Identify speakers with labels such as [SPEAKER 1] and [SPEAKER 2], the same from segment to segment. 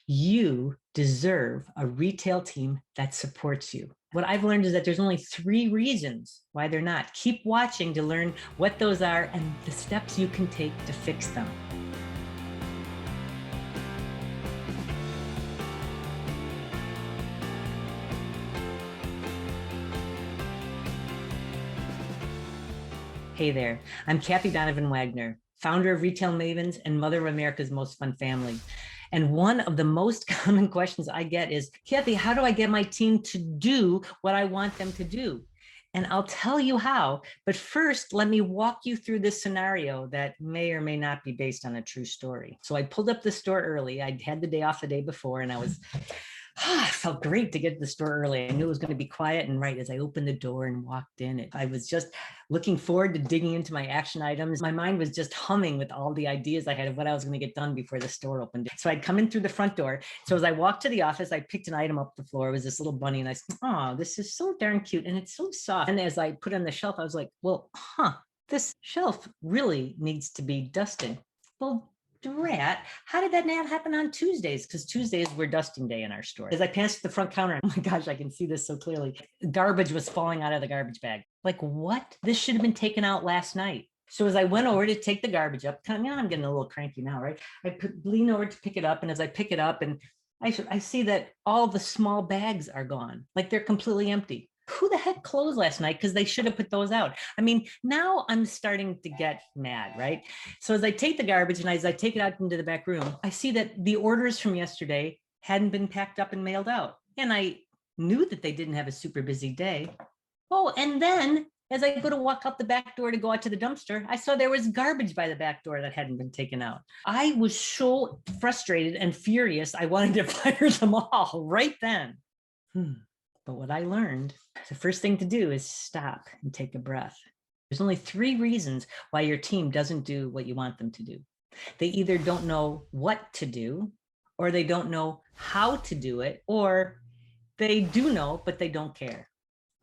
[SPEAKER 1] You deserve a retail team that supports you. What I've learned is that there's only 3 reasons why they're not. Keep watching to learn what those are and the steps you can take to fix them. Hey there, I'm Kathy Donovan Wagner, founder of Retail Mavens and mother of America's Most Fun Family. And one of the most common questions I get is, Kathy, how do I get my team to do what I want them to do? And I'll tell you how, but first, let me walk you through this scenario that may or may not be based on a true story. So I pulled up the store early. I had the day off the day before, and it felt great to get to the store early. I knew it was going to be quiet. And right as I opened the door and walked in, I was just looking forward to digging into my action items. My mind was just humming with all the ideas I had of what I was going to get done before the store opened. So I'd come in through the front door. So as I walked to the office, I picked an item up the floor. It was this little bunny. And I said, oh, this is so darn cute. And it's so soft. And as I put it on the shelf, I was like, well, this shelf really needs to be dusted. Well, drat, how did that not happen on Tuesdays? Because Tuesdays were dusting day in our store. As I passed the front counter, oh my gosh, I can see this so clearly. Garbage was falling out of the garbage bag. Like, what? This should have been taken out last night. So as I went over to take the garbage up, I'm getting a little cranky now, right? Lean over to pick it up. And as I pick it up, and I see that all the small bags are gone. Like, they're completely empty. Who the heck closed last night? Because they should have put those out. I mean, now I'm starting to get mad, right? So as I take the garbage and as I take it out into the back room, I see that the orders from yesterday hadn't been packed up and mailed out. And I knew that they didn't have a super busy day. Oh, and then as I go to walk out the back door to go out to the dumpster, I saw there was garbage by the back door that hadn't been taken out. I was so frustrated and furious, I wanted to fire them all right then. But what I learned, the first thing to do is stop and take a breath. There's only 3 reasons why your team doesn't do what you want them to do. They either don't know what to do, or they don't know how to do it, or they do know, but they don't care.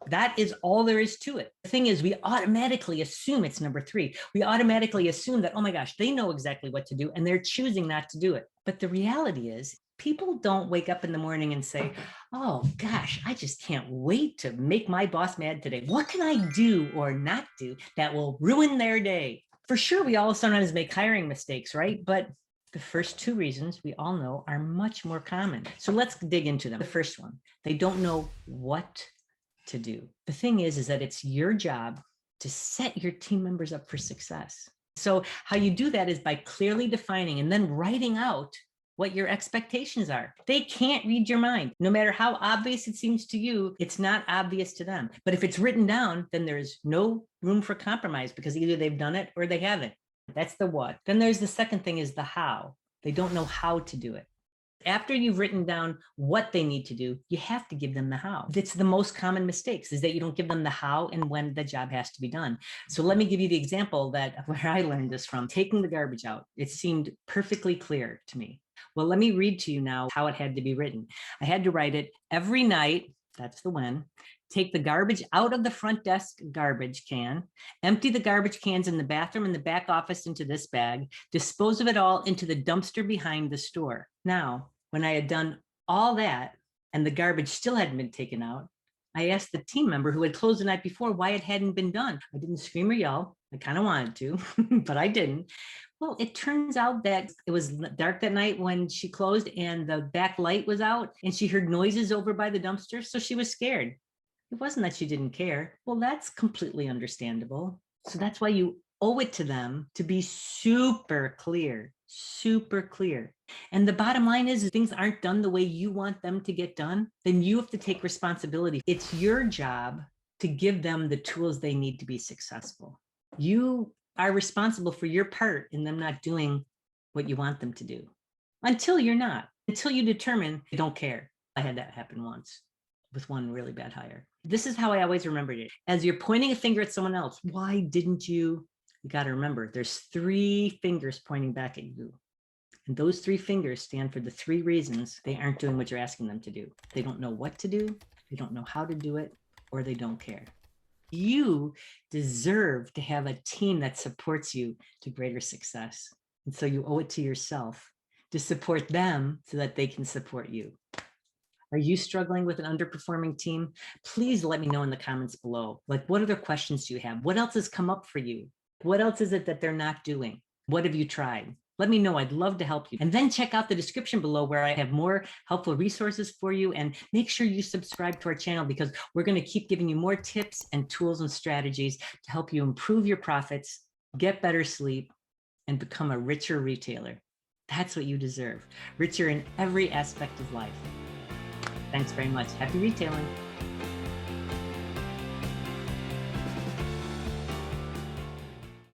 [SPEAKER 1] That is all there is to it. The thing is, we automatically assume it's number 3. We automatically assume that, oh my gosh, they know exactly what to do and they're choosing not to do it. But the reality is, people don't wake up in the morning and say, oh gosh, I just can't wait to make my boss mad today. What can I do or not do that will ruin their day? For sure, we all sometimes make hiring mistakes, right? But the first 2 reasons we all know are much more common. So let's dig into them. The first one, they don't know what to do. The thing is that it's your job to set your team members up for success. So how you do that is by clearly defining and then writing out what your expectations are. They can't read your mind. No matter how obvious it seems to you, it's not obvious to them. But if it's written down, then there's no room for compromise because either they've done it or they haven't. That's the what. Then there's the second thing is the how. They don't know how to do it. After you've written down what they need to do, you have to give them the how. It's the most common mistakes is that you don't give them the how and when the job has to be done. So let me give you the example that where I learned this from. Taking the garbage out, it seemed perfectly clear to me. Well, let me read to you now how it had to be written. I had to write it every night. That's the when. Take the garbage out of the front desk garbage can, empty the garbage cans in the bathroom and the back office into this bag, dispose of it all into the dumpster behind the store. Now, when I had done all that and the garbage still hadn't been taken out, I asked the team member who had closed the night before why it hadn't been done. I didn't scream or yell. I kind of wanted to, but I didn't. Well, it turns out that it was dark that night when she closed and the back light was out and she heard noises over by the dumpster, so she was scared. It wasn't that she didn't care. Well, that's completely understandable. So that's why you owe it to them to be super clear, super clear. And the bottom line is, if things aren't done the way you want them to get done, then you have to take responsibility. It's your job to give them the tools they need to be successful. You are responsible for your part in them not doing what you want them to do until you're not, until you determine they don't care. I had that happen once with one really bad hire. This is how I always remembered it. As you're pointing a finger at someone else, why didn't you? You got to remember there's 3 fingers pointing back at you. And those 3 fingers stand for the 3 reasons they aren't doing what you're asking them to do. They don't know what to do, they don't know how to do it, or they don't care. You deserve to have a team that supports you to greater success. And so you owe it to yourself to support them so that they can support you. Are you struggling with an underperforming team? Please let me know in the comments below. Like, what other questions do you have? What else has come up for you? What else is it that they're not doing? What have you tried? Let me know. I'd love to help you. And then check out the description below where I have more helpful resources for you. And make sure you subscribe to our channel because we're going to keep giving you more tips and tools and strategies to help you improve your profits, get better sleep, and become a richer retailer. That's what you deserve. Richer in every aspect of life. Thanks very much. Happy retailing.